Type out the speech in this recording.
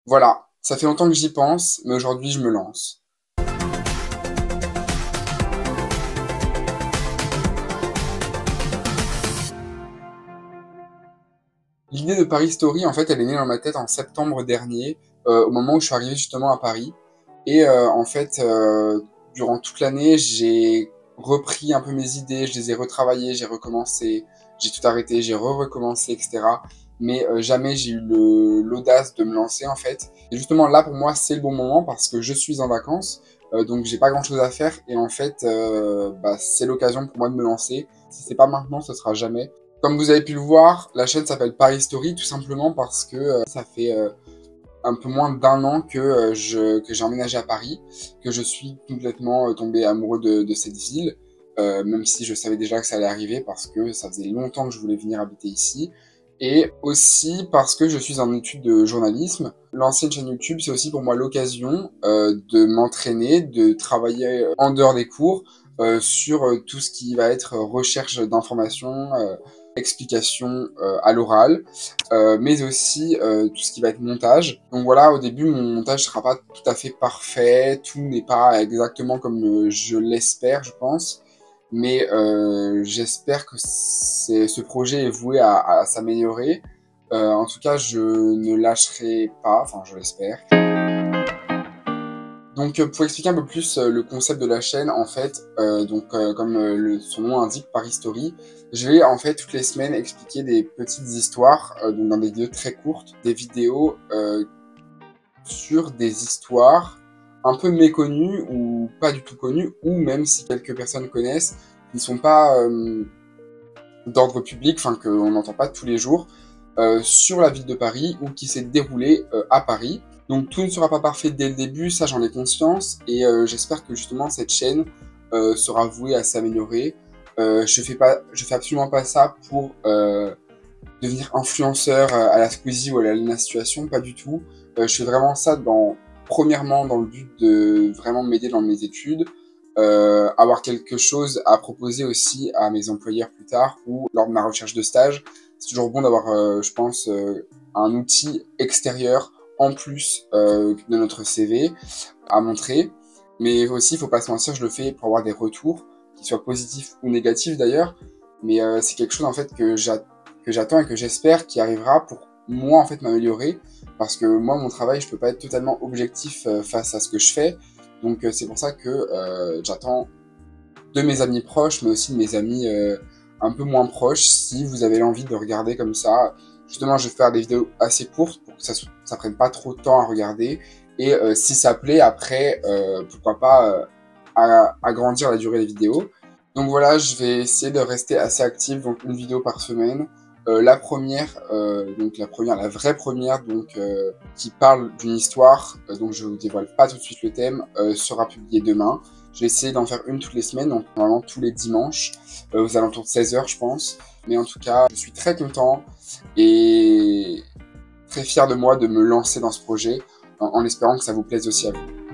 Voilà, ça fait longtemps que j'y pense, mais aujourd'hui je me lance. L'idée de Paris Story, en fait, elle est née dans ma tête en septembre dernier, au moment où je suis arrivé justement à Paris. Et en fait, durant toute l'année, j'ai repris un peu mes idées, je les ai retravaillées, j'ai recommencé, j'ai tout arrêté, j'ai recommencé, etc. Mais jamais j'ai eu l'audace de me lancer en fait. Et justement là pour moi c'est le bon moment parce que je suis en vacances, donc j'ai pas grand chose à faire et en fait c'est l'occasion pour moi de me lancer. Si c'est pas maintenant, ce sera jamais. Comme vous avez pu le voir, la chaîne s'appelle Paris Story tout simplement parce que ça fait un peu moins d'un an que j'ai emménagé à Paris, que je suis complètement tombé amoureux de cette ville, même si je savais déjà que ça allait arriver parce que ça faisait longtemps que je voulais venir habiter ici. Et aussi parce que je suis en études de journalisme. Lancer une chaîne YouTube, c'est aussi pour moi l'occasion de m'entraîner, de travailler en dehors des cours sur tout ce qui va être recherche d'informations, explication à l'oral, mais aussi tout ce qui va être montage. Donc voilà, au début, mon montage sera pas tout à fait parfait, tout n'est pas exactement comme je l'espère, je pense, mais j'espère que ce projet est voué à s'améliorer. En tout cas, je ne lâcherai pas, enfin je l'espère. Donc pour expliquer un peu plus le concept de la chaîne, en fait, comme son nom indique, Paris Story, je vais en fait toutes les semaines expliquer des petites histoires, donc dans des vidéos très courtes, des vidéos sur des histoires un peu méconnues ou pas du tout connues, ou même si quelques personnes connaissent, qui ne sont pas d'ordre public, enfin qu'on n'entend pas tous les jours, sur la ville de Paris ou qui s'est déroulée à Paris. Donc tout ne sera pas parfait dès le début, ça j'en ai conscience, et j'espère que justement cette chaîne sera vouée à s'améliorer. Je fais absolument pas ça pour devenir influenceur à la Squeezie ou à la Lena Situation, pas du tout. Je fais vraiment ça premièrement dans le but de vraiment m'aider dans mes études, avoir quelque chose à proposer aussi à mes employeurs plus tard ou lors de ma recherche de stage. C'est toujours bon d'avoir, je pense, un outil extérieur en plus de notre CV à montrer. Mais aussi, il faut pas se mentir, je le fais pour avoir des retours, qu'ils soient positifs ou négatifs d'ailleurs. Mais c'est quelque chose en fait que j'attends et que j'espère qui arrivera pour moi en fait m'améliorer. Parce que moi, mon travail, je peux pas être totalement objectif face à ce que je fais. Donc c'est pour ça que j'attends de mes amis proches, mais aussi de mes amis un peu moins proches, si vous avez l'envie de regarder comme ça. Justement, je vais faire des vidéos assez courtes pour que ça prenne pas trop de temps à regarder. Et si ça plaît, après, pourquoi pas agrandir la durée des vidéos. Donc voilà, je vais essayer de rester assez actif, donc une vidéo par semaine. La première, la vraie première, qui parle d'une histoire, donc je vous dévoile pas tout de suite le thème, sera publiée demain. Je vais essayer d'en faire une toutes les semaines, donc normalement tous les dimanches, aux alentours de 16h je pense. Mais en tout cas, je suis très content et très fier de moi de me lancer dans ce projet, en espérant que ça vous plaise aussi à vous.